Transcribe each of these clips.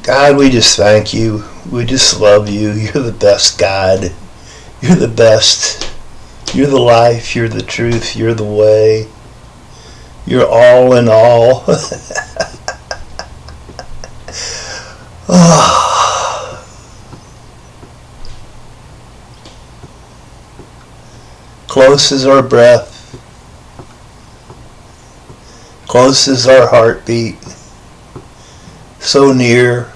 God, we just thank you. We just love you. You're the best, God. You're the best. You're the life. You're the truth. You're the way. You're all in all. Oh. Close as our breath. Close as our heartbeat. So near.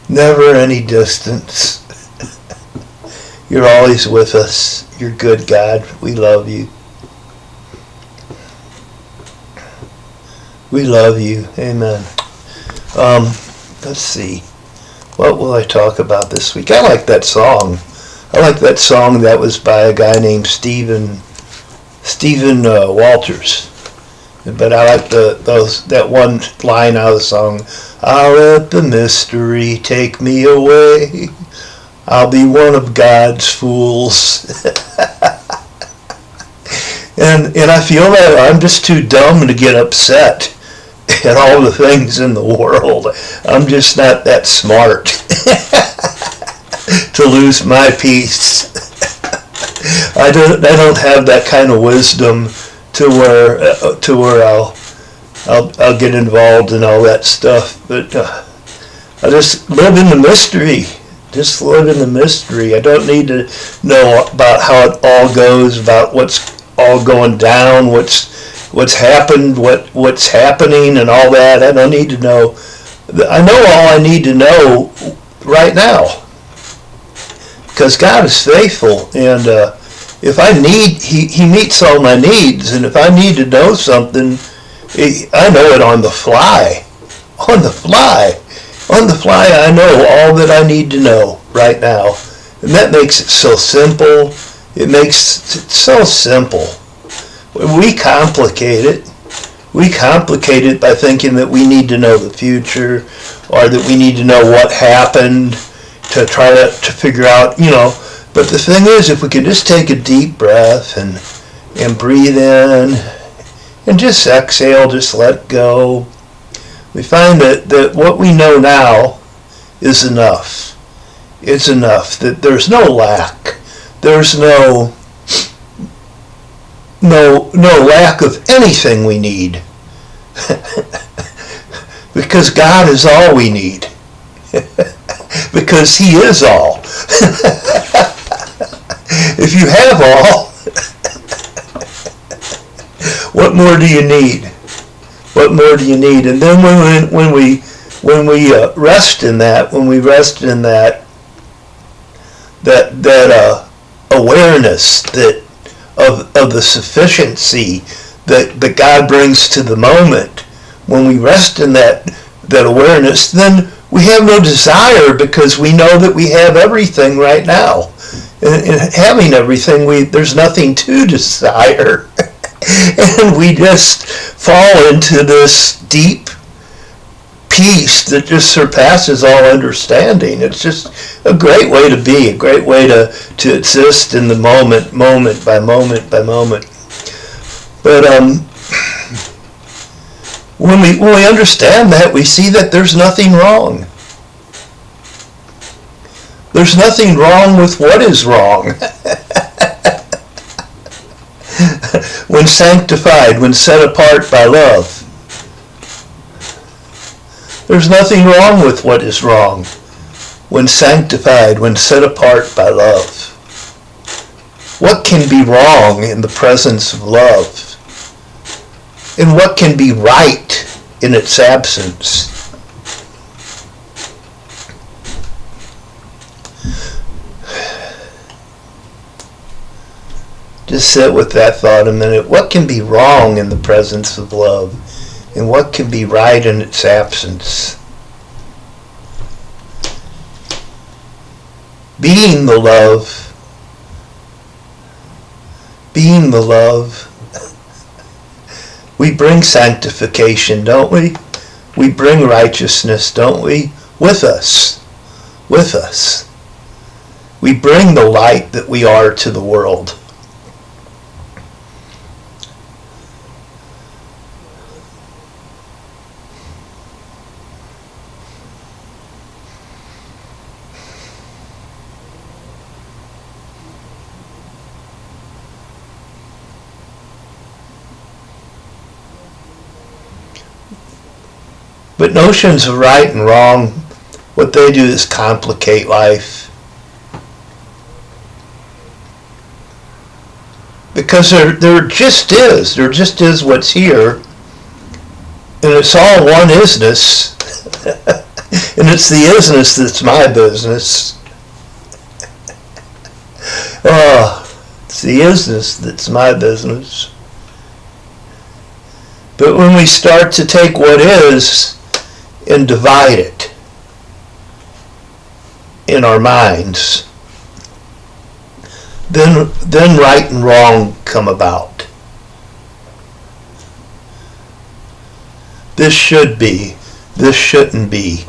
Never any distance. You're always with us. You're good, God. We love you. We love you. Amen. Let's see. What will I talk about this week? I like that song. I like that song that was by a guy named Stephen Walters. But I like that one line out of the song. I'll let the mystery take me away. I'll be one of God's fools. and I feel that I'm just too dumb to get upset at all the things in the world. I'm just not that smart to lose my peace. I don't have that kind of wisdom to where I'll get involved in all that stuff. But I just live in the mystery. Just live in the mystery. I don't need to know about how it all goes, about what's all going down, what's happened, what's happening, and all that. I don't need to know. I know all I need to know right now, because God is faithful, and if I need, He meets all my needs, and if I need to know something, I know it on the fly. On the fly. On the fly, I know all that I need to know right now. And that makes it so simple. It makes it so simple. We complicate it. We complicate it by thinking that we need to know the future, or that we need to know what happened to try to figure out, But the thing is, if we could just take a deep breath and breathe in and just exhale, just let go, we find that what we know now is enough. It's enough. That there's no lack. There's no lack of anything we need. Because God is all we need. Because He is all. If you have all, what more do you need? What more do you need? And then when we rest in that, awareness of the sufficiency that God brings to the moment, when we rest in that awareness, then we have no desire, because we know that we have everything right now. And having everything, there's nothing to desire. And we just fall into this deep peace that just surpasses all understanding. It's just a great way to be, a great way to exist in the moment by moment by moment. But when we understand that, we see that there's nothing wrong. There's nothing wrong with what is wrong. When sanctified, when set apart by love. There's nothing wrong with what is wrong. When sanctified, when set apart by love. What can be wrong in the presence of love? And what can be right in its absence? Just sit with that thought a minute. What can be wrong in the presence of love? And what can be right in its absence? Being the love. We bring sanctification, don't we? We bring righteousness, don't we? With us. We bring the light that we are to the world. But notions of right and wrong, what they do is complicate life. Because there just is what's here, and it's all one isness, and it's the isness that's my business. It's the isness that's my business. But when we start to take what is and divide it in our minds, then right and wrong come about. This should be, this shouldn't be.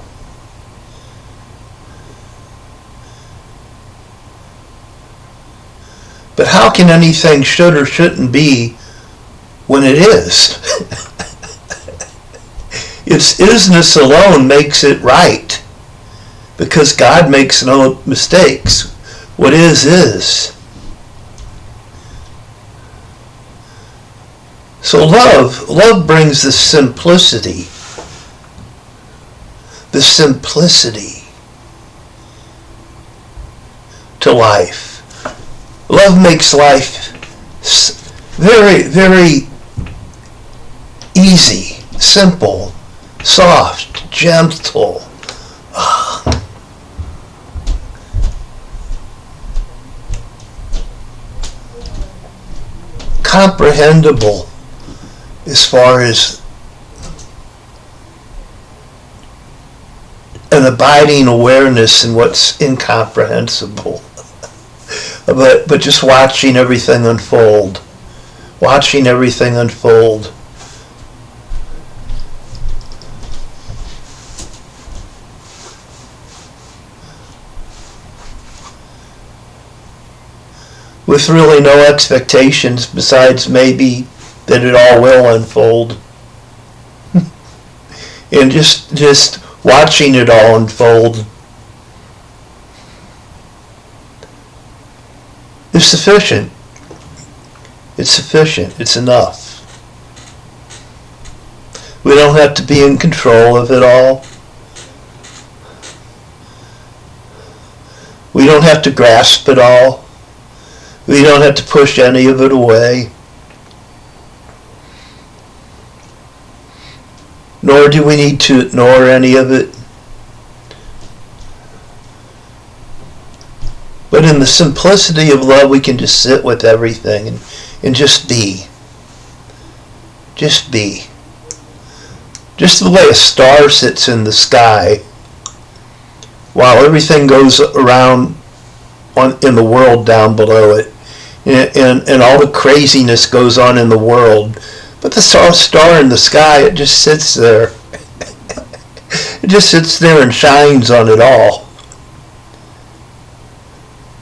But how can anything should or shouldn't be when it is? Its isness alone makes it right, because God makes no mistakes. What is. So love brings the simplicity to life. Love makes life very, very easy, simple, soft, gentle. Comprehensible as far as an abiding awareness in what's incomprehensible. But just watching everything unfold. With really no expectations besides maybe that it all will unfold. And just watching it all unfold is sufficient. It's sufficient. It's enough. We don't have to be in control of it all. We don't have to grasp it all. We don't have to push any of it away. Nor do we need to ignore any of it. But in the simplicity of love, we can just sit with everything and just be. Just be. Just the way a star sits in the sky while everything goes around in the world down below it. And all the craziness goes on in the world. But the star in the sky, it just sits there. It just sits there and shines on it all.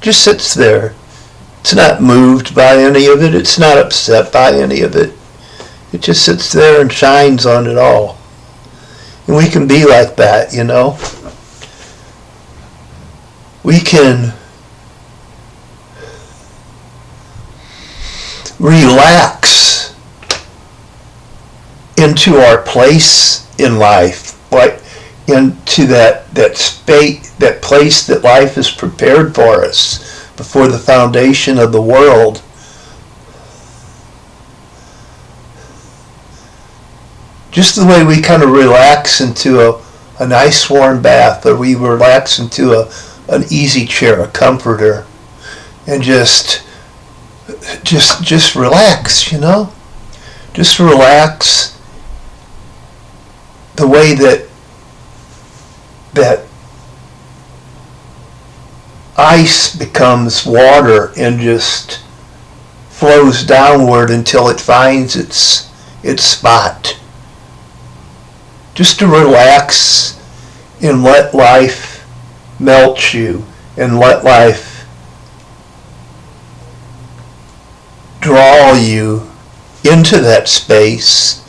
Just sits there. It's not moved by any of it. It's not upset by any of it. It just sits there and shines on it all. And we can be like that, you know. We can relax into our place in life, like into that space, that place that life is prepared for us before the foundation of the world. Just the way we kind of relax into a nice warm bath, or we relax into an easy chair, a comforter, and just relax, you know? Just relax the way that ice becomes water and just flows downward until it finds its spot. Just to relax and let life melt you and let life draw you into that space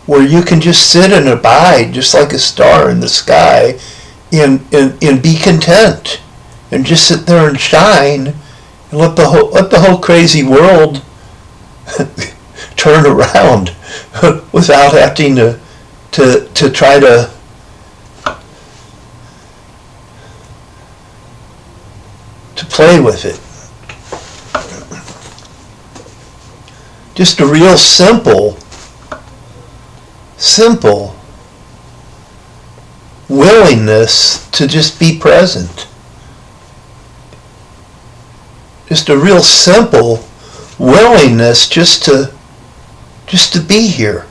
where you can just sit and abide just like a star in the sky and be content and just sit there and shine and let the whole crazy world turn around without having to to try to play with it. Just a real simple willingness to just be present. Just a real simple willingness just to be here.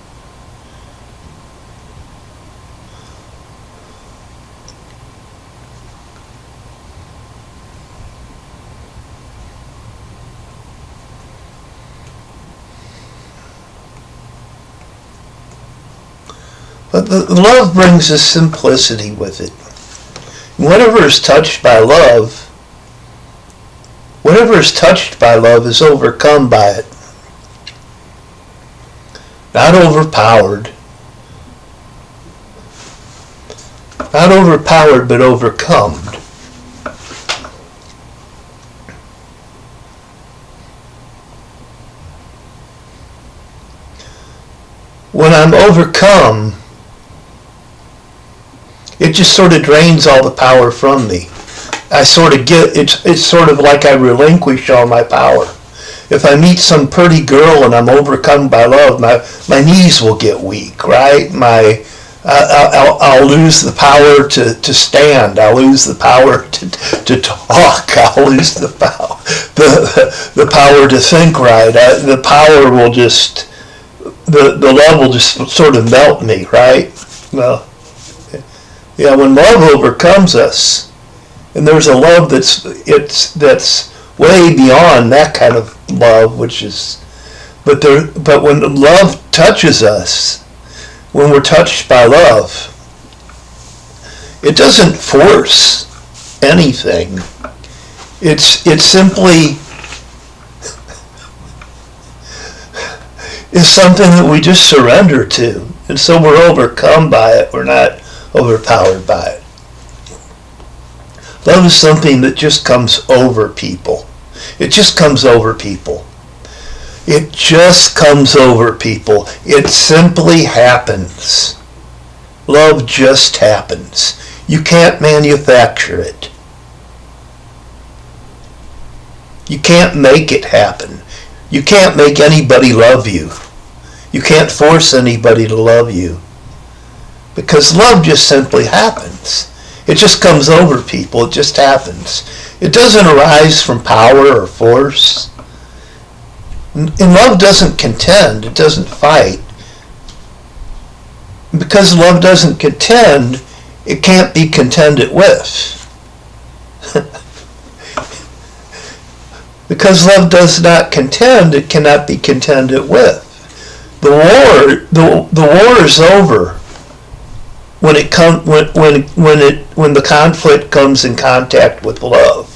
But the love brings a simplicity with it. Whatever is touched by love is overcome by it. Not overpowered. Not overpowered, but overcome. When I'm overcome, it just sort of drains all the power from me. I sort of get, it's sort of like I relinquish all my power. If I meet some pretty girl and I'm overcome by love, my knees will get weak, right? I'll lose the power to stand. I'll lose the power to talk. I'll lose the power to think right. The power will just, the love will just sort of melt me, right? Well, yeah, when love overcomes us, and there's a love that's way beyond that kind of love, but when love touches us, when we're touched by love, it doesn't force anything. It's simply is something that we just surrender to, and so we're overcome by it. We're not overpowered by it. Love is something that just comes over people. It just comes over people. It just comes over people. It simply happens. Love just happens. You can't manufacture it. You can't make it happen. You can't make anybody love you. You can't force anybody to love you. Because love just simply happens. It just comes over people. It just happens. It doesn't arise from power or force. And love doesn't contend. It doesn't fight. Because love doesn't contend, it can't be contended with. Because love does not contend, it cannot be contended with. The war is over when the conflict comes in contact with love.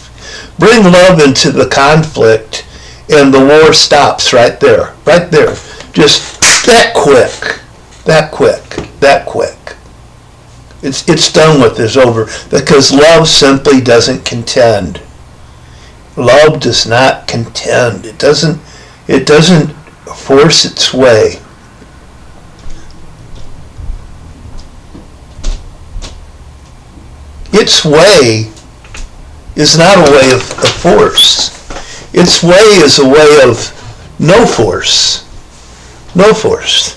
Bring love into the conflict and the war stops right there. Right there. Just that quick. It's done with, it's over. Because love simply doesn't contend. Love does not contend. It doesn't force its way. Its way is not a way of force. Its way is a way of no force. No force.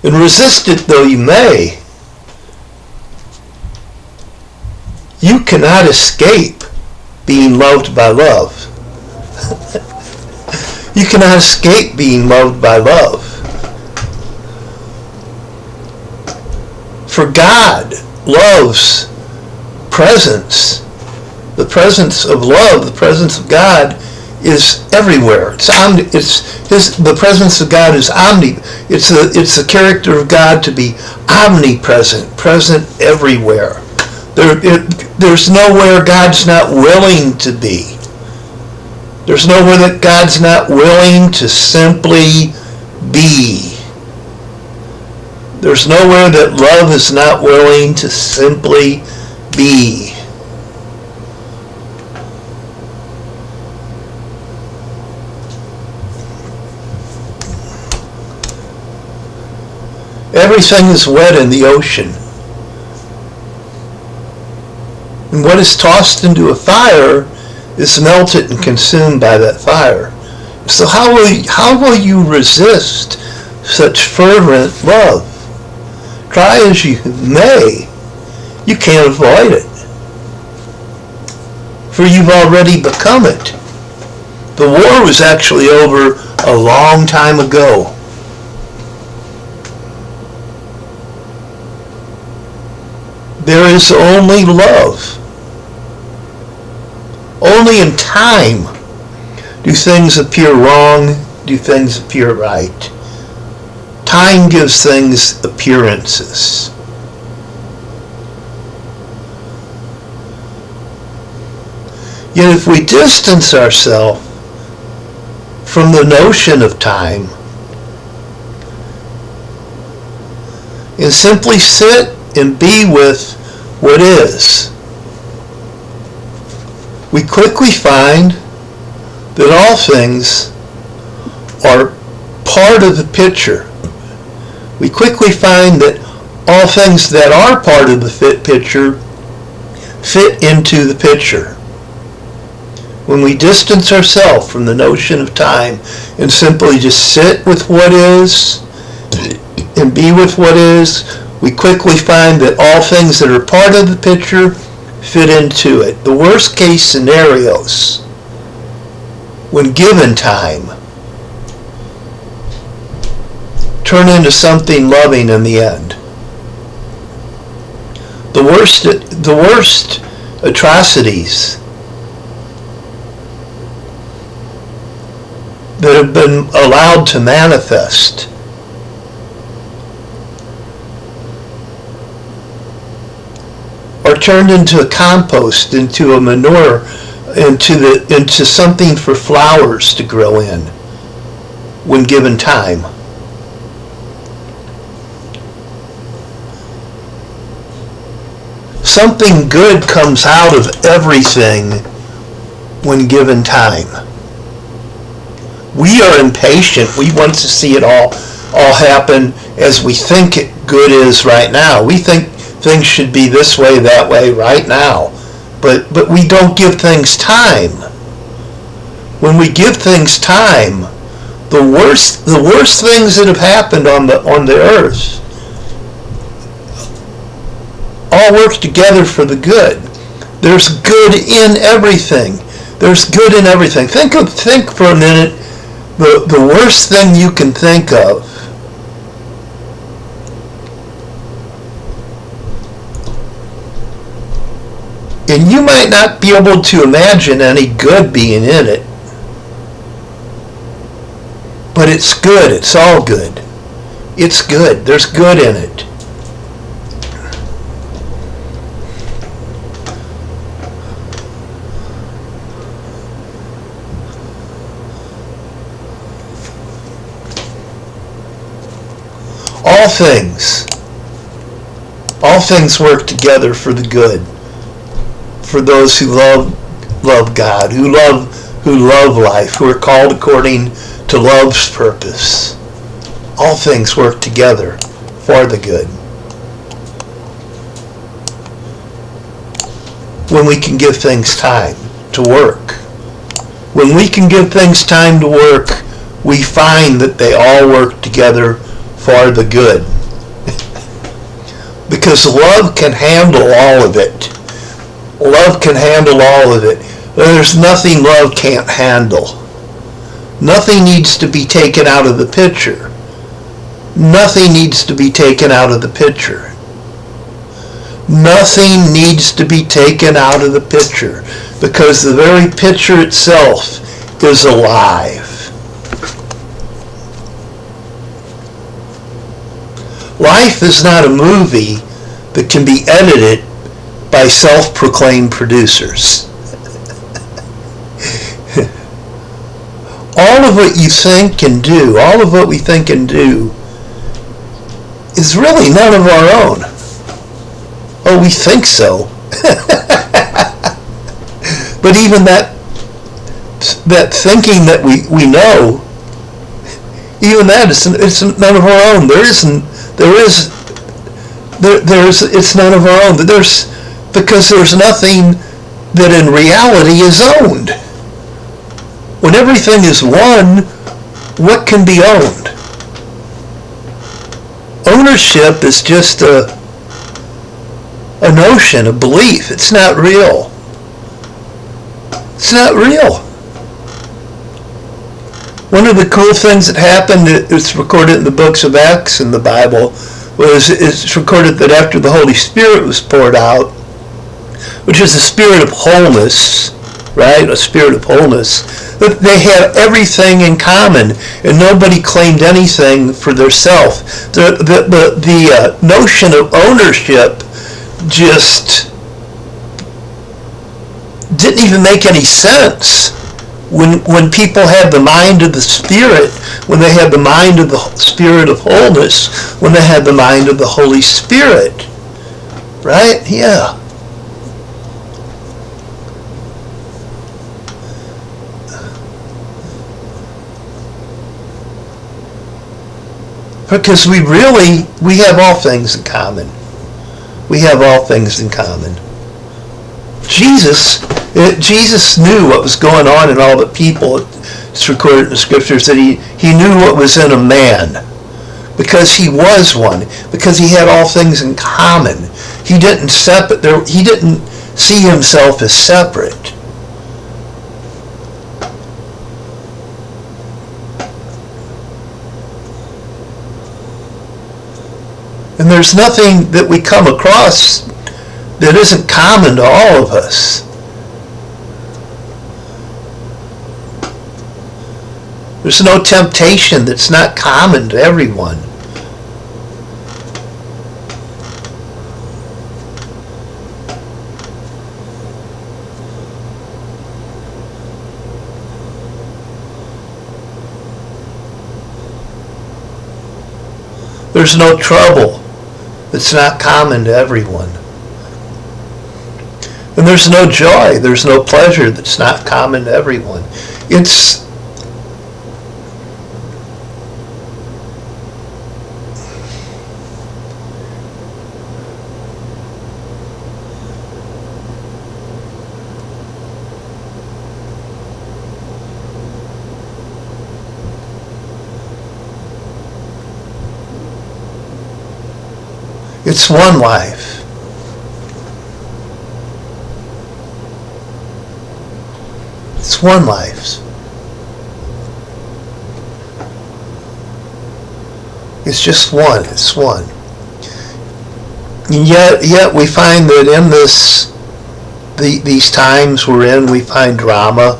And resist it though you may, you cannot escape being loved by love. You cannot escape being loved by love. For God loves presence. The presence of love, the presence of God is everywhere. The presence of God is It's the character of God to be omnipresent, present everywhere. There's nowhere God's not willing to be. There's nowhere that God's not willing to simply be. There's nowhere that love is not willing to simply be. Everything is wet in the ocean. And what is tossed into a fire is melted and consumed by that fire. So how will you resist such fervent love? Try as you may, you can't avoid it. For you've already become it. The war was actually over a long time ago. There is only love. Only in time do things appear wrong, do things appear right. Time gives things appearances. Yet if we distance ourselves from the notion of time and simply sit and be with what is, we quickly find that all things are part of the picture. We quickly find that all things that are part of the picture fit into the picture. When we distance ourselves from the notion of time and simply just sit with what is and be with what is, we quickly find that all things that are part of the picture fit into it. The worst case scenarios, when given time, turn into something loving in the end. The worst atrocities that have been allowed to manifest are turned into a compost, into a manure, into something for flowers to grow in when given time. Something good comes out of everything when given time. We are impatient. We want to see it all happen as we think good is right now. We think things should be this way, that way, right now. But we don't give things time. When we give things time, the worst things that have happened on the earth all work together for the good. There's good in everything. There's good in everything. Think for a minute. The worst thing you can think of and you might not be able to imagine any good being in it, but it's good. It's all good. It's good. There's good in it. All things work together for the good, for those who love God, who love life, who are called according to love's purpose. All things work together for the good. When we can give things time to work. When we can give things time to work, we find that they all work together for the good. Because love can handle all of it. Love can handle all of it. There's nothing love can't handle. Nothing needs to be taken out of the picture. Nothing needs to be taken out of the picture. Nothing needs to be taken out of the picture, because the very picture itself is alive. Life is not a movie that can be edited by self-proclaimed producers. All of what you think and do, all of what we think and do, is really none of our own. Oh, we think so. But even that thinking that we know, even that is none of our own. It's none of our own. Because there's nothing that in reality is owned. When everything is one, what can be owned? Ownership is just a notion, a belief. It's not real. It's not real. One of the cool things that happened, it's recorded in the books of Acts in the Bible, it's recorded that after the Holy Spirit was poured out, which is a spirit of wholeness, right? A spirit of wholeness. That they had everything in common, and nobody claimed anything for theirself. The notion of ownership just didn't even make any sense when people had the mind of the Spirit, when they had the mind of the Spirit of wholeness, when they had the mind of the Holy Spirit. Right? Yeah. Because we have all things in common. We have all things in common. Jesus knew what was going on in all the people. It's recorded in the scriptures that he knew what was in a man. Because he was one. Because he had all things in common. He didn't see himself as separate. And there's nothing that we come across that isn't common to all of us. There's no temptation that's not common to everyone. There's no trouble that's not common to everyone. And there's no joy, there's no pleasure that's not common to everyone. It's one life. It's one life. It's just one. It's one. And yet we find that in these times we're in, we find drama.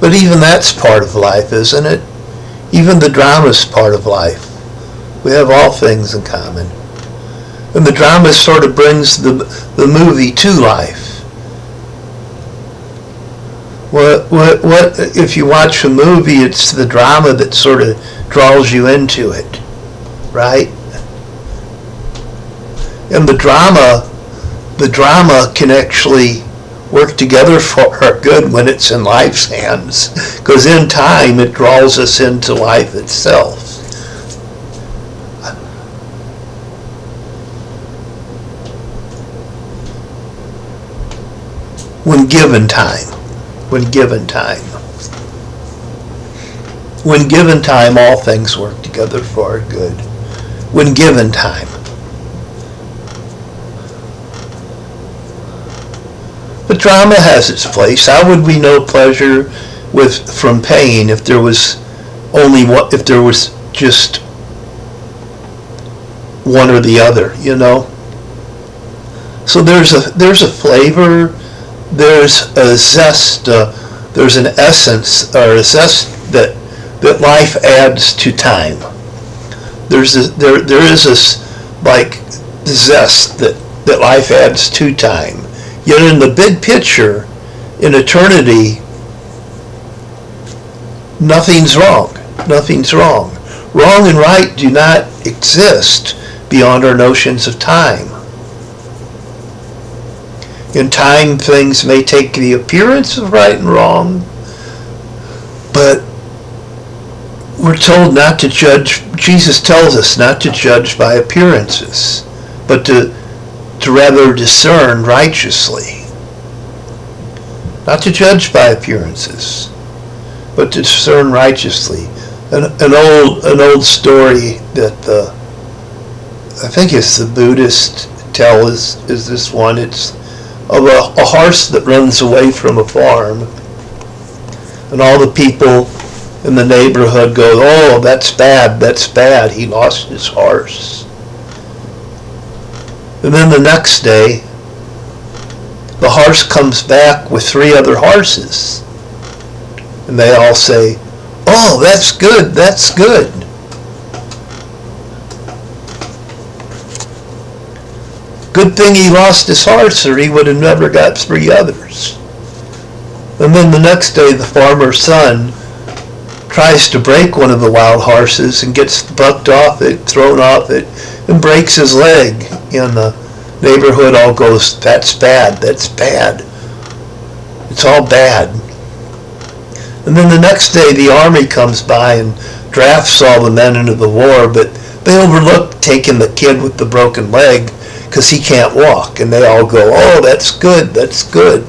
But even that's part of life, isn't it? Even the drama's part of life. We have all things in common. And the drama sort of brings the movie to life. What if you watch a movie, it's the drama that sort of draws you into it, right? And the drama can actually work together for our good when it's in life's hands, because in time it draws us into life itself. When given time, all things work together for our good. When given time. But drama has its place. How would we know pleasure from pain if there was just one or the other, you know? So there's a flavor, there's a zest, there's an essence or a zest that life adds to time. There is this like zest that life adds to time. Yet in the big picture, in eternity, nothing's wrong. Nothing's wrong. Wrong and right do not exist beyond our notions of time. In time, things may take the appearance of right and wrong, But we're told not to judge. Jesus tells us not to judge by appearances, but to rather discern righteously. Not to judge by appearances, but to discern righteously. An old story that I think it's the Buddhists tell is this one. It's of a horse that runs away from a farm, and all the people in the neighborhood go, "Oh, that's bad, he lost his horse." And then the next day, the horse comes back with 3 other horses, and they all say, "Oh, that's good, that's good." Good thing he lost his horse, or he would have never got 3 others. And then the next day, the farmer's son tries to break one of the wild horses and gets bucked off it, thrown off it, and breaks his leg. And the neighborhood all goes, "That's bad, that's bad. It's all bad." And then the next day, the army comes by and drafts all the men into the war, but they overlook taking the kid with the broken leg because he can't walk. And they all go, "Oh, that's good, that's good."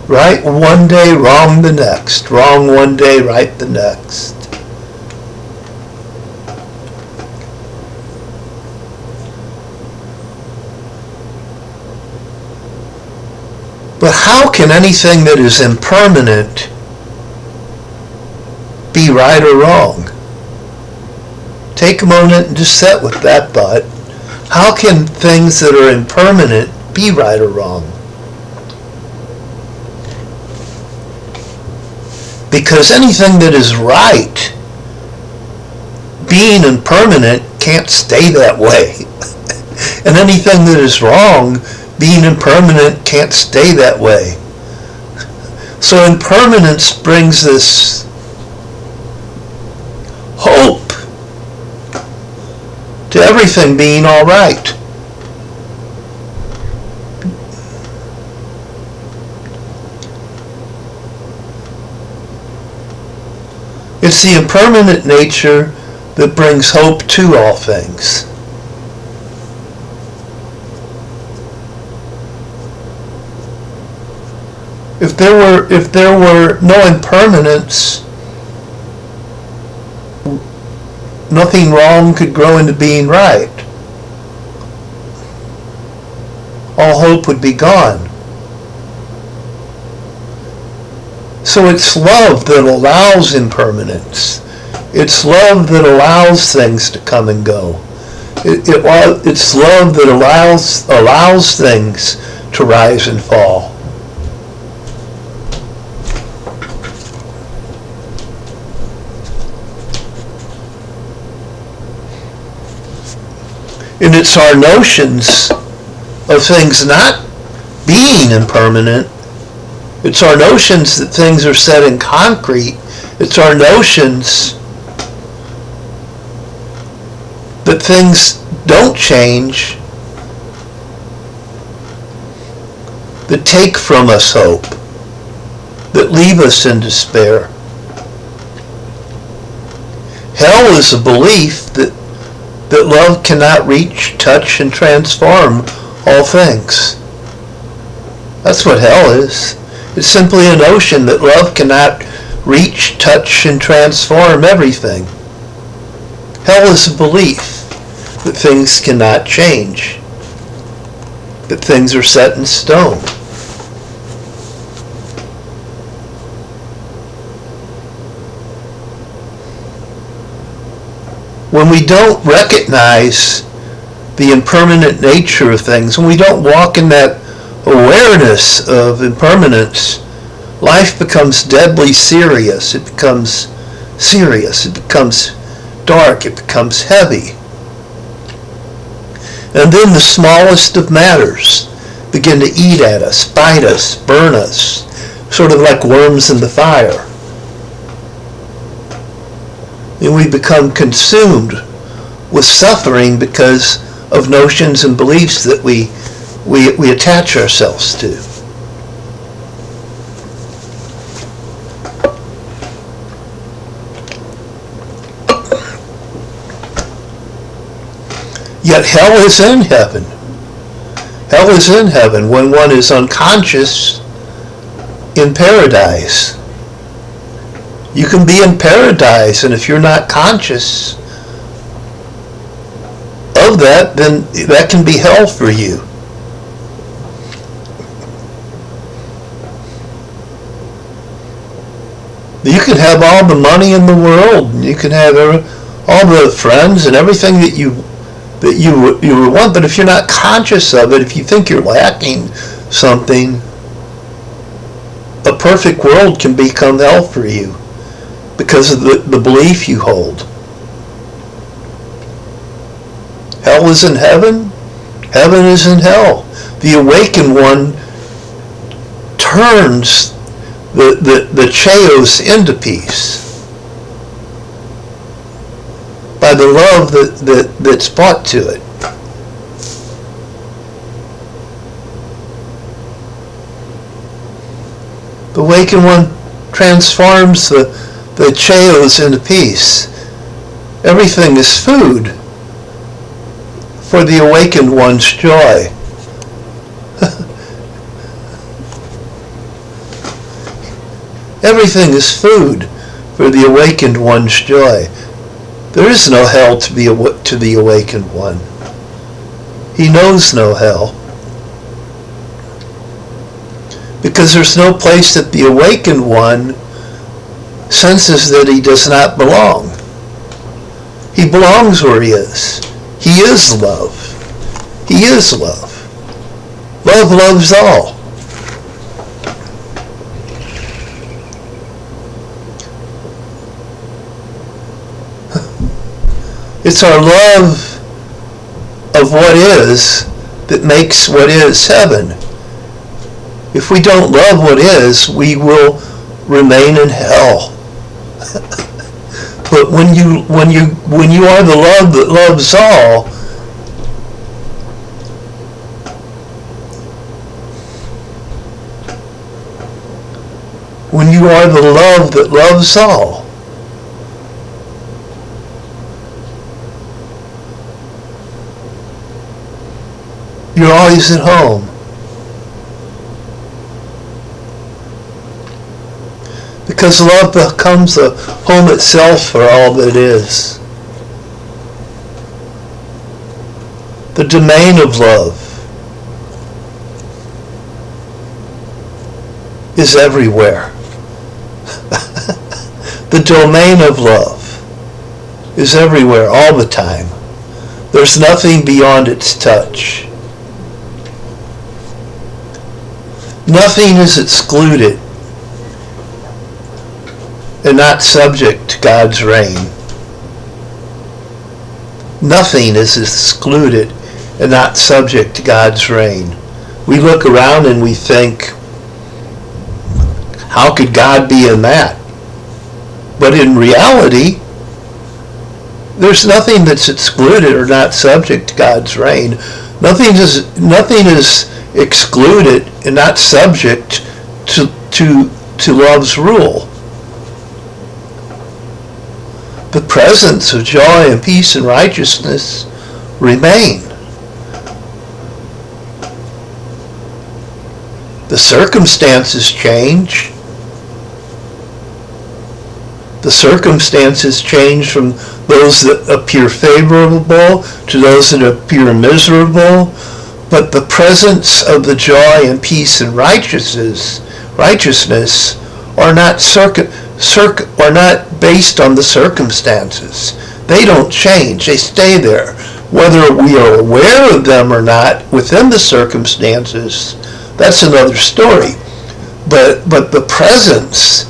Right one day, wrong the next. Wrong one day, right the next. But how can anything that is impermanent be right or wrong? Take a moment and just sit with that thought. How can things that are impermanent be right or wrong? Because anything that is right, being impermanent, can't stay that way. And anything that is wrong, being impermanent, can't stay that way. So impermanence brings this hope to everything being all right. It's the impermanent nature that brings hope to all things. If there were no impermanence, nothing wrong could grow into being right. All hope would be gone. So it's love that allows impermanence. It's love that allows things to come and go. It's love that allows things to rise and fall. And it's our notions of things not being impermanent. It's our notions that things are set in concrete. It's our notions that things don't change, that take from us hope, that leave us in despair. Hell is a belief that love cannot reach, touch, and transform all things. That's what hell is. It's simply a notion that love cannot reach, touch, and transform everything. Hell is a belief that things cannot change, that things are set in stone. When we don't recognize the impermanent nature of things, when we don't walk in that awareness of impermanence, life becomes deadly serious. It becomes dark, it becomes heavy. And then the smallest of matters begin to eat at us, bite us, burn us, sort of like worms in the fire. And we become consumed with suffering because of notions and beliefs that we we attach ourselves to. Yet hell is in heaven. Hell is in heaven when one is unconscious in paradise. You can be in paradise, and if you're not conscious of that, then that can be hell for you. You can have all the money in the world, and you can have all the friends and everything that you want, but if you're not conscious of it, if you think you're lacking something, a perfect world can become hell for you because of the belief you hold. Hell is in heaven. Heaven is in hell. The awakened one turns the chaos into peace by the love that's brought to it. The awakened one transforms the chaos into peace. Everything is food for the awakened one's joy. Everything is food for the awakened one's joy. There is no hell to the awakened one. He knows no hell. Because there's no place that the awakened one senses that he does not belong. He belongs where he is. He is love. He is love. Love loves all. It's our love of what is that makes what is heaven. If we don't love what is, we will remain in hell. But when you are the love that loves all, when you are the love that loves all, you're always at home. Because love becomes the home itself for all that is. The domain of love is everywhere. The domain of love is everywhere all the time. There's nothing beyond its touch. Nothing is excluded and not subject to God's reign. Nothing is excluded and not subject to God's reign. We look around and we think, how could God be in that? But in reality, there's nothing that's excluded or not subject to God's reign. Nothing is excluded and not subject to love's rule. The presence of joy and peace and righteousness remain. The circumstances change. The circumstances change from those that appear favorable to those that appear miserable. But the presence of the joy and peace and righteousness are not based on the circumstances. They don't change. They stay there. Whether we are aware of them or not within the circumstances, that's another story. But the presence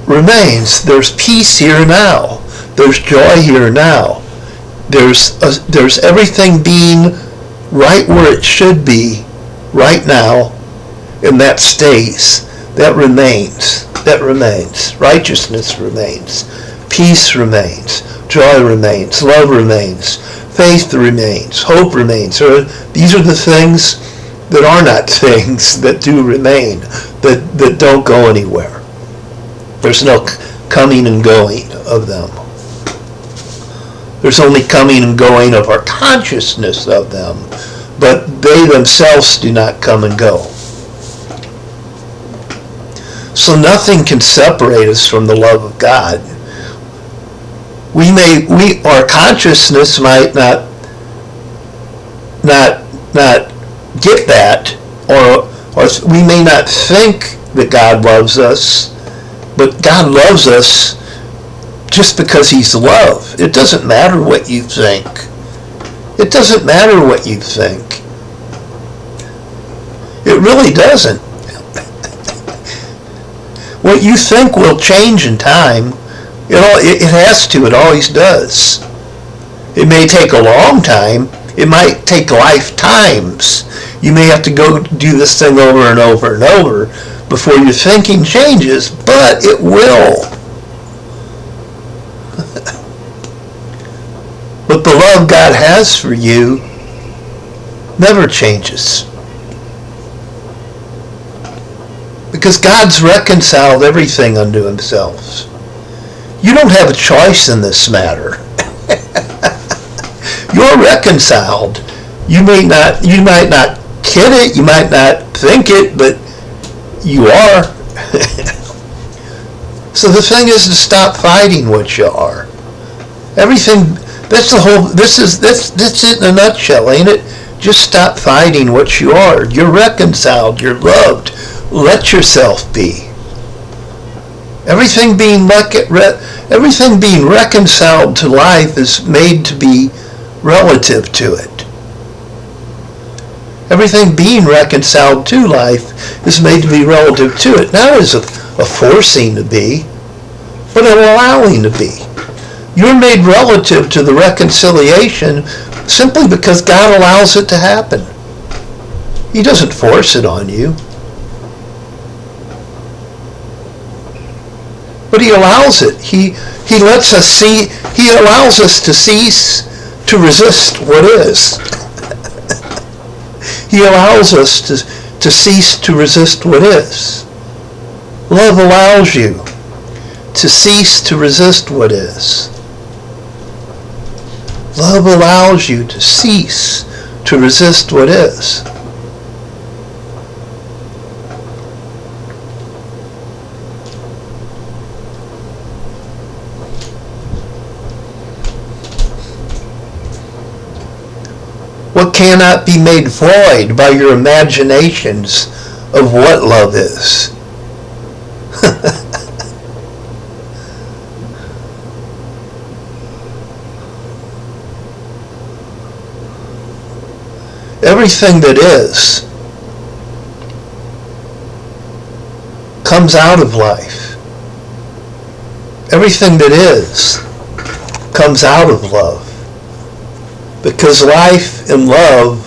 remains. There's peace here now. There's joy here now. There's everything being right where it should be right now, and that stays. That remains. That remains. Righteousness remains. Peace remains. Joy remains. Love remains. Faith remains. Hope remains. These are the things that are not things, that do remain, that don't go anywhere. There's no coming and going of them. There's only coming and going of our consciousness of them, but they themselves do not come and go. So nothing can separate us from the love of God. Our consciousness might not get that, or we may not think that God loves us, but God loves us just because He's love. It doesn't matter what you think. It doesn't matter what you think. It really doesn't. What you think will change in time. It has to. It always does. It may take a long time. It might take lifetimes. You may have to go do this thing over and over and over before your thinking changes, but it will. But the love God has for you never changes. Because God's reconciled everything unto Himself. You don't have a choice in this matter. You're reconciled. You might not kid it, you might not think it, but you are. So the thing is to stop fighting what you are. Everything, that's it in a nutshell, ain't it? Just stop fighting what you are. You're reconciled, you're loved. Let yourself be. Everything being reconciled to life is made to be relative to it. Everything being reconciled to life is made to be relative to it. Not as a forcing to be, but an allowing to be. You're made relative to the reconciliation simply because God allows it to happen. He doesn't force it on you. But He allows it. He lets us see. He allows us to cease to resist what is. He allows us to cease to resist what is. Love allows you to cease to resist what is. Love allows you to cease to resist what is. What cannot be made void by your imaginations of what love is. Everything that is comes out of life. Everything that is comes out of love. Because life and love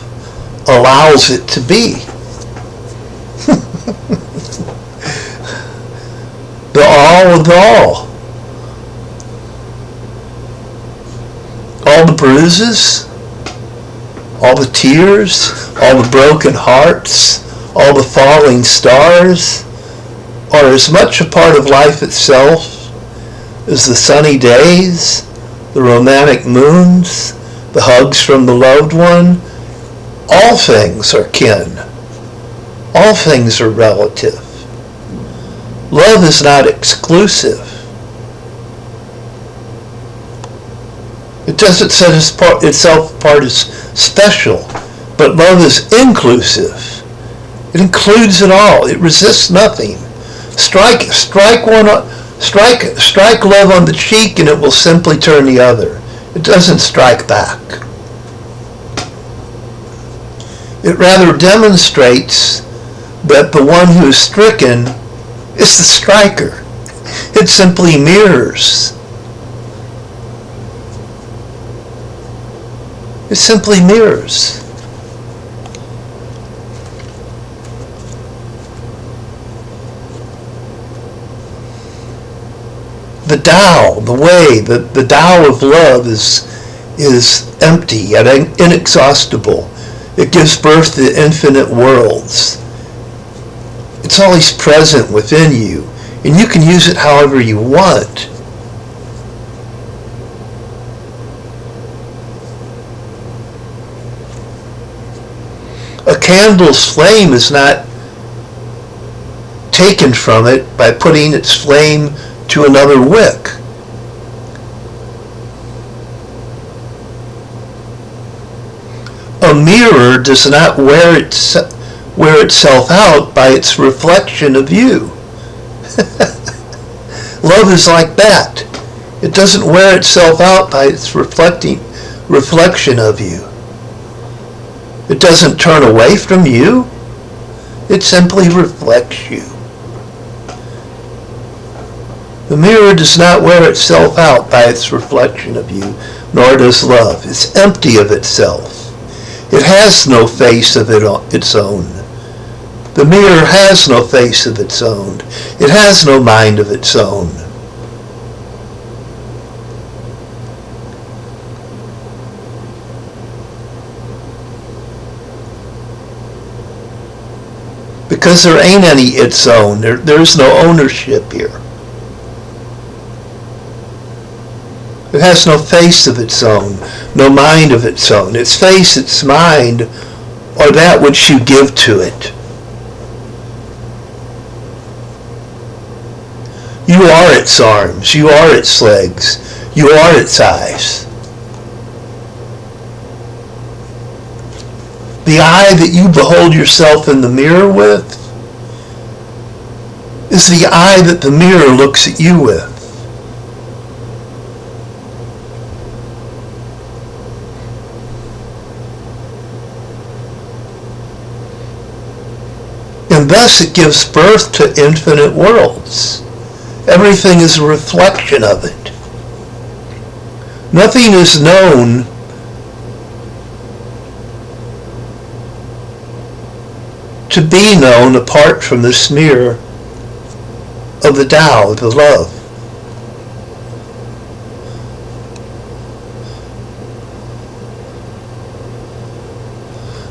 allows it to be. The all of the all. All the bruises, all the tears, all the broken hearts, all the falling stars are as much a part of life itself as the sunny days, the romantic moons, the hugs from the loved one. All things are kin. All things are relative. Love is not exclusive. It doesn't set itself apart as special, but love is inclusive. It includes it all. It resists nothing. Strike love on the cheek and it will simply turn the other. It doesn't strike back. It rather demonstrates that the one who is stricken is the striker. It simply mirrors. It simply mirrors. The Tao, the way, the Tao of love is empty yet inexhaustible. It gives birth to infinite worlds. It's always present within you, and you can use it however you want. A candle's flame is not taken from it by putting its flame to another wick. A mirror does not wear itself out by its reflection of you. Love is like that. It doesn't wear itself out by its reflection of you. It doesn't turn away from you. It simply reflects you. The mirror does not wear itself out by its reflection of you, nor does love. It's empty of itself. It has no face of its own. The mirror has no face of its own. It has no mind of its own. Because there ain't any its own. There's no ownership here. It has no face of its own, no mind of its own. Its face, its mind, are that which you give to it. You are its arms. You are its legs. You are its eyes. The eye that you behold yourself in the mirror with is the eye that the mirror looks at you with. And thus it gives birth to infinite worlds. Everything is a reflection of it. Nothing is known to be known apart from this mirror of the Tao, the love.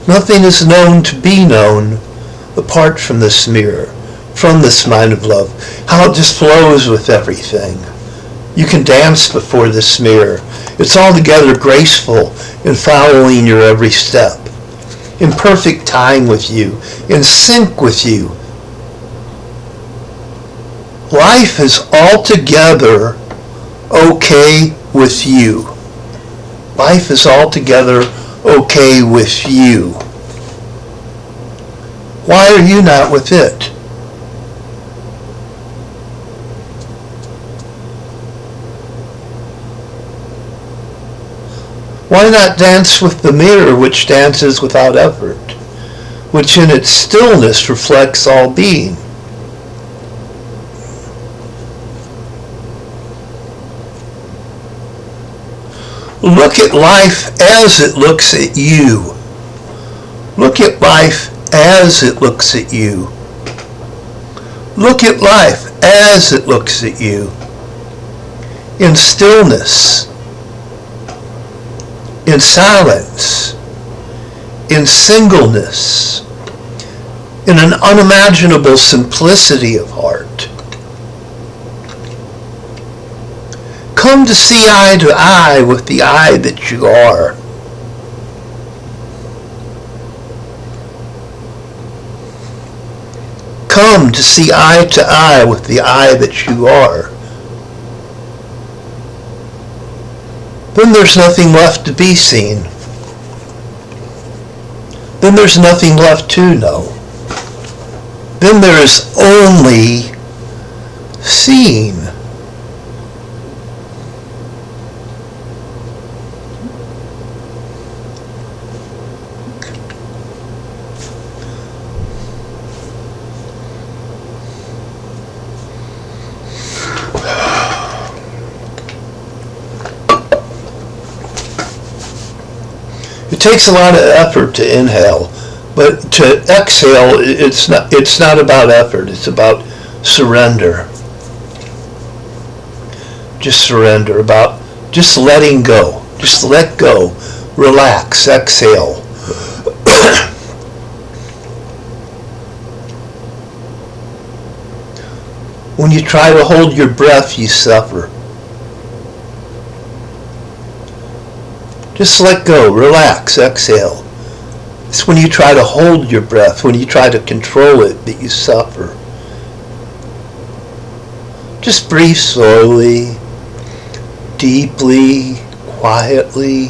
Nothing is known to be known apart from this mirror, from this mind of love. How it just flows with everything. You can dance before this mirror. It's altogether graceful in following your every step, in perfect time with you, in sync with you. Life is altogether okay with you. Life is altogether okay with you. Why are you not with it? Why not dance with the mirror which dances without effort, which in its stillness reflects all being? Look at life as it looks at you. Look at life as it looks at you. Look at life as it looks at you. In stillness, in silence, in singleness, in an unimaginable simplicity of heart. Come to see eye to eye with the eye that you are. Come to see eye to eye with the eye that you are. Then there's nothing left to be seen. Then there's nothing left to know. Then there is only seeing. It takes a lot of effort to inhale, but to exhale, it's not about effort, it's about surrender. Just surrender, about just letting go. Just let go, relax, exhale. When you try to hold your breath, you suffer. Just let go, relax, exhale. It's when you try to hold your breath, when you try to control it, that you suffer. Just breathe slowly, deeply, quietly,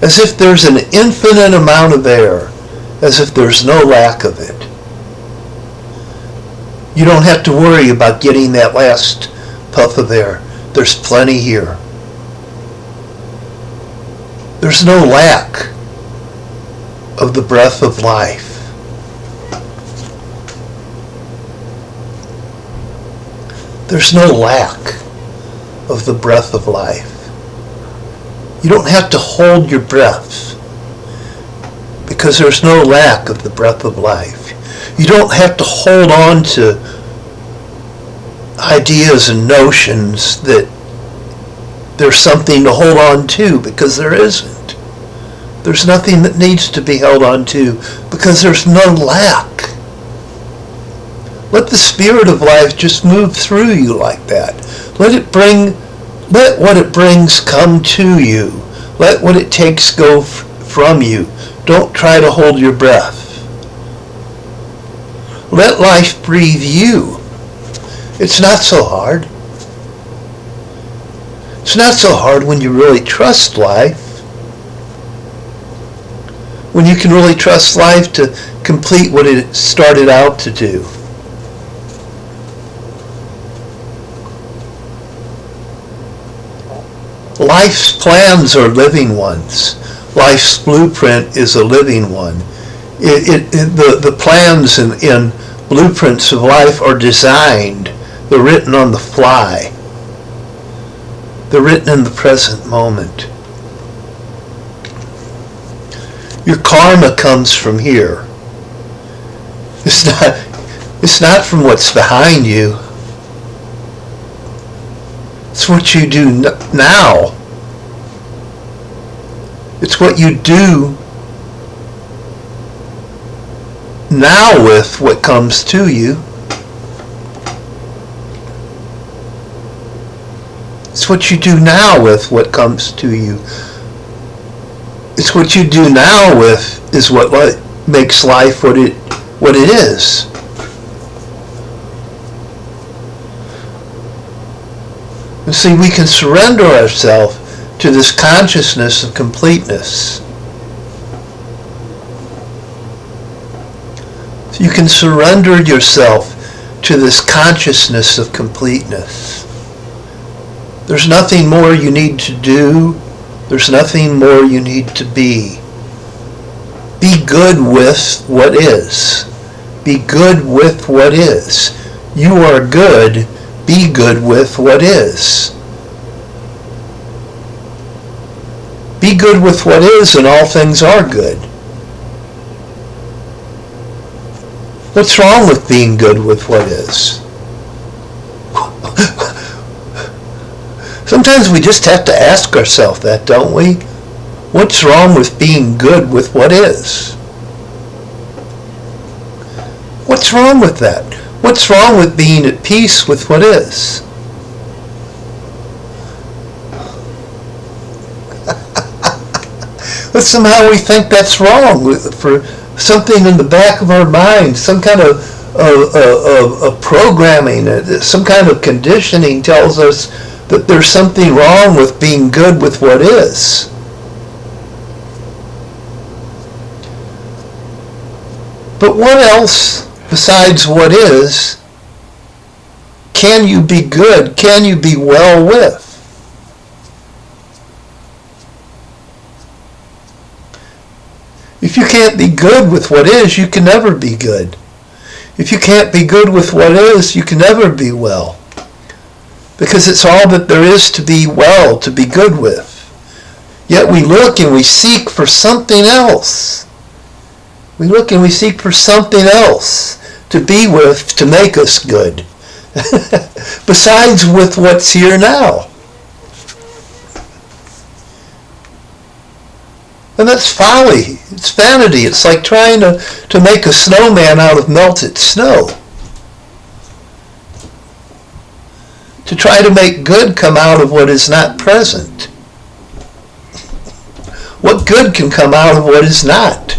as if there's an infinite amount of air, as if there's no lack of it. You don't have to worry about getting that last puff of air. There's plenty here. There's no lack of the breath of life. There's no lack of the breath of life. You don't have to hold your breath because there's no lack of the breath of life. You don't have to hold on to ideas and notions that there's something to hold on to, because there isn't. There's nothing that needs to be held on to because there's no lack. Let the spirit of life just move through you like that. Let what it brings come to you. Let what it takes go from you. Don't try to hold your breath. Let life breathe you. It's not so hard. It's not so hard when you really trust life. When you can really trust life to complete what it started out to do. Life's plans are living ones. Life's blueprint is a living one. The plans in blueprints of life are designed. They're written on the fly. They're written in the present moment. Your karma comes from here. It's not from what's behind you. It's what you do now. It's what you do now with what comes to you. It's what you do now with what comes to you. It's what you do now with is what makes life what it is. And see, we can surrender ourselves to this consciousness of completeness. You can surrender yourself to this consciousness of completeness. There's nothing more you need to do. There's nothing more you need to be. Be good with what is. Be good with what is. You are good. Be good with what is. Be good with what is, and all things are good. What's wrong with being good with what is? Sometimes we just have to ask ourselves that, don't we? What's wrong with being good with what is? What's wrong with that? What's wrong with being at peace with what is? But somehow we think that's wrong, for something in the back of our mind, some kind of programming, some kind of conditioning tells us that there's something wrong with being good with what is. But what else besides what is can you be good, can you be well with? If you can't be good with what is, you can never be good. If you can't be good with what is, you can never be well. Because it's all that there is to be well, to be good with. Yet we look and we seek for something else. We look and we seek for something else to be with, to make us good. Besides with what's here now. And that's folly. It's vanity. It's like trying to make a snowman out of melted snow. To try to make good come out of what is not present. What good can come out of what is not?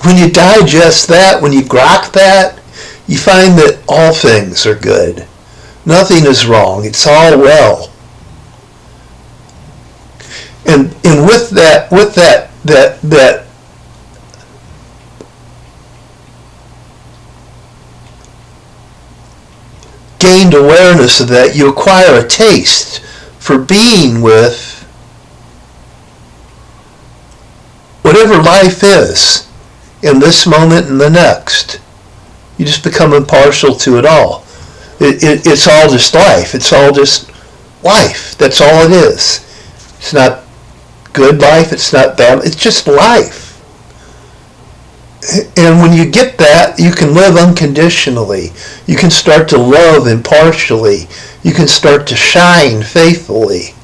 When you digest that, when you grok that, you find that all things are good. Nothing is wrong. It's all well. And with that gained awareness of that, you acquire a taste for being with whatever life is in this moment and the next. You just become impartial to it all. It's all just life. It's all just life. That's all it is. It's not good life. It's not bad. It's just life. And when you get that, you can live unconditionally. You can start to love impartially. You can start to shine faithfully.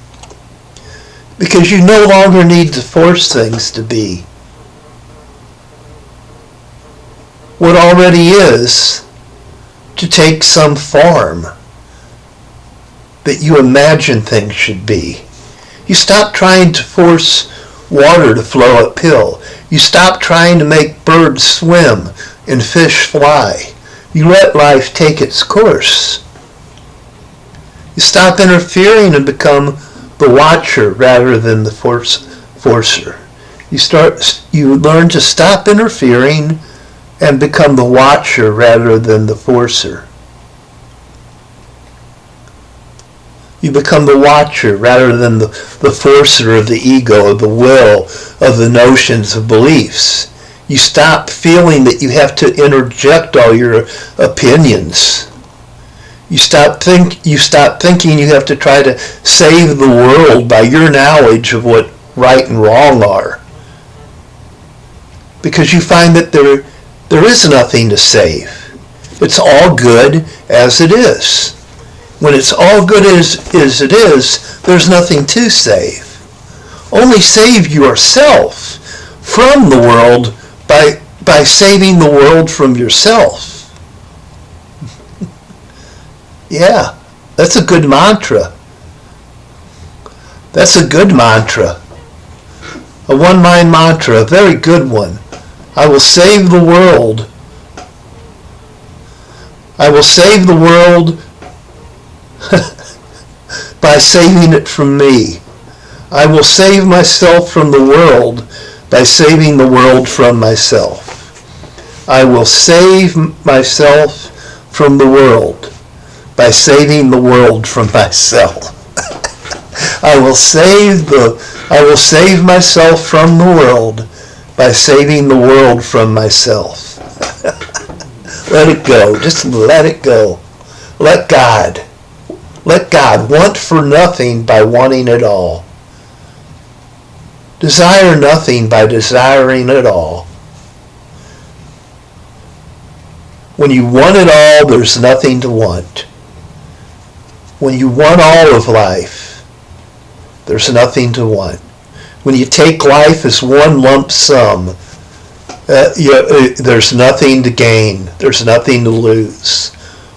Because you no longer need to force things to be. What already is to take some form that you imagine things should be. You stop trying to force water to flow uphill. You stop trying to make birds swim and fish fly. You let life take its course. You stop interfering and become the watcher rather than the forcer. You learn to stop interfering and become the watcher rather than the forcer. You become the watcher rather than the forcer of the ego, of the will, of the notions, of beliefs. You stop feeling that you have to interject all your opinions. You stop thinking you have to try to save the world by your knowledge of what right and wrong are. Because you find that there is nothing to save. It's all good as it is. When it's all good as it is, there's nothing to save. Only save yourself from the world by saving the world from yourself. Yeah, that's a good mantra. That's a good mantra. A one-mind mantra, a very good one. I will save the world. I will save the world by saving it from me. I will save myself from the world by saving the world from myself. I will save myself from the world by saving the world from myself. I will save myself from the world by saving the world from myself. Let it go. Just let it go. Let God want for nothing by wanting it all. Desire nothing by desiring it all. When you want it all, there's nothing to want. When you want all of life, there's nothing to want. When you take life as one lump sum, there's nothing to gain. There's nothing to lose.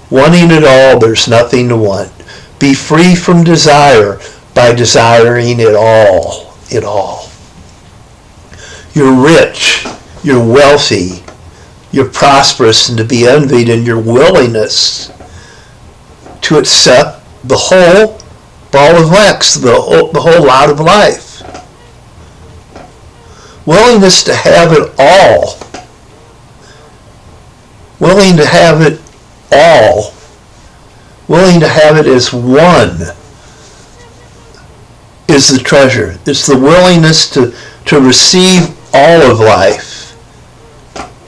Wanting it all, there's nothing to want. Be free from desire by desiring it all. It all. You're rich. You're wealthy. You're prosperous and to be envied in your willingness to accept the whole ball of wax, the whole lot of life. Willingness to have it all. Willing to have it all. Willing to have it as one is the treasure. It's the willingness to receive all of life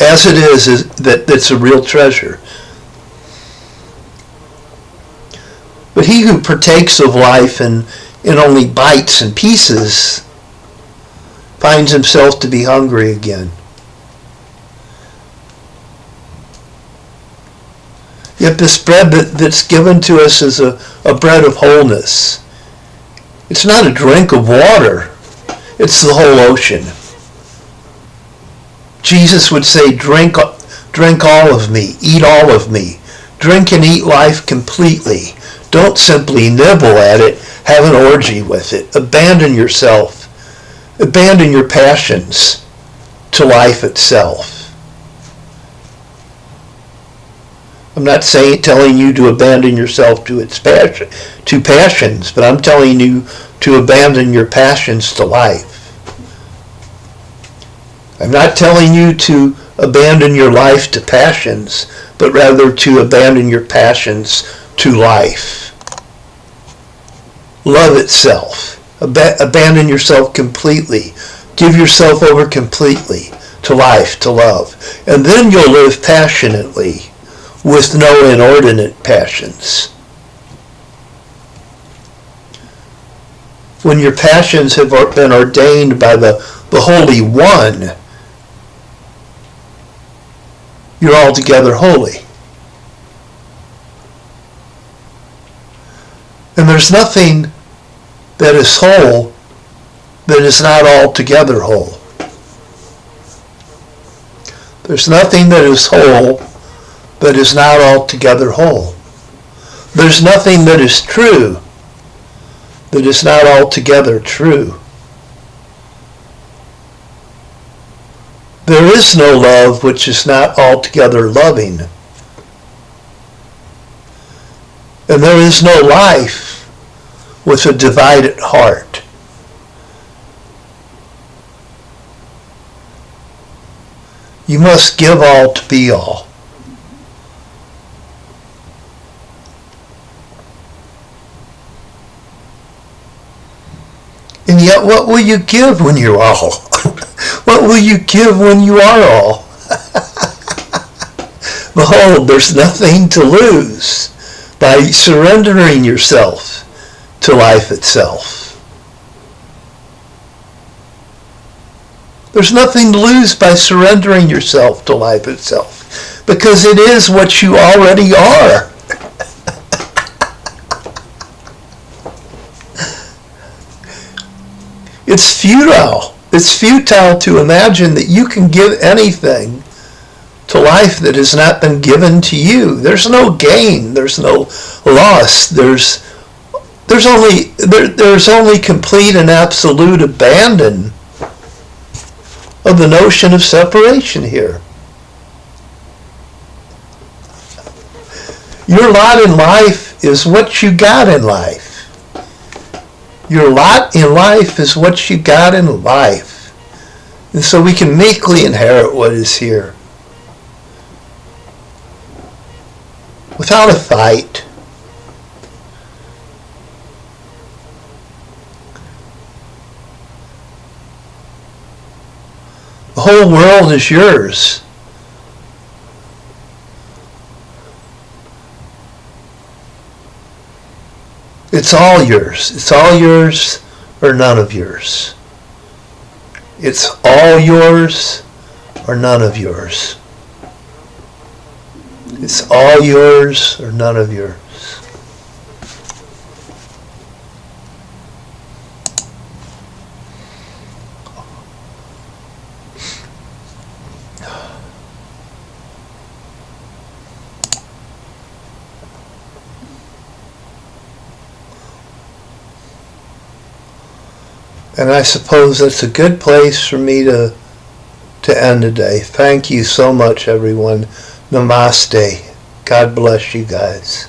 as it is that's a real treasure. But he who partakes of life in only bites and pieces finds himself to be hungry again. Yet this bread that's given to us is a bread of wholeness. It's not a drink of water. It's the whole ocean. Jesus would say, drink all of me, eat all of me. Drink and eat life completely. Don't simply nibble at it, have an orgy with it. Abandon yourself. Abandon your passions to life itself. I'm not telling you to abandon yourself to passions, but I'm telling you to abandon your passions to life. I'm not telling you to abandon your life to passions, but rather to abandon your passions to life. Love itself. Abandon yourself completely. Give yourself over completely to life, to love. And then you'll live passionately with no inordinate passions. When your passions have been ordained by the Holy One, you're altogether holy. And there's nothing that is whole that is not altogether whole. There's nothing that is whole that is not altogether whole. There's nothing that is true that is not altogether true. There is no love which is not altogether loving. And there is no life with a divided heart. You must give all to be all. And yet, what will you give when you're all? What will you give when you are all? Behold, there's nothing to lose by surrendering yourself to life itself. There's nothing to lose by surrendering yourself to life itself, because it is what you already are. It's futile. It's futile to imagine that you can give anything to life that has not been given to you. There's no gain. There's no loss. There's only complete and absolute abandon of the notion of separation here. Your lot in life is what you got in life. Your lot in life is what you got in life. And so we can meekly inherit what is here without a fight. The whole world is yours. It's all yours. It's all yours or none of yours. It's all yours or none of yours. It's all yours or none of yours. And I suppose that's a good place for me to end today. Thank you so much, everyone. Namaste. God bless you guys.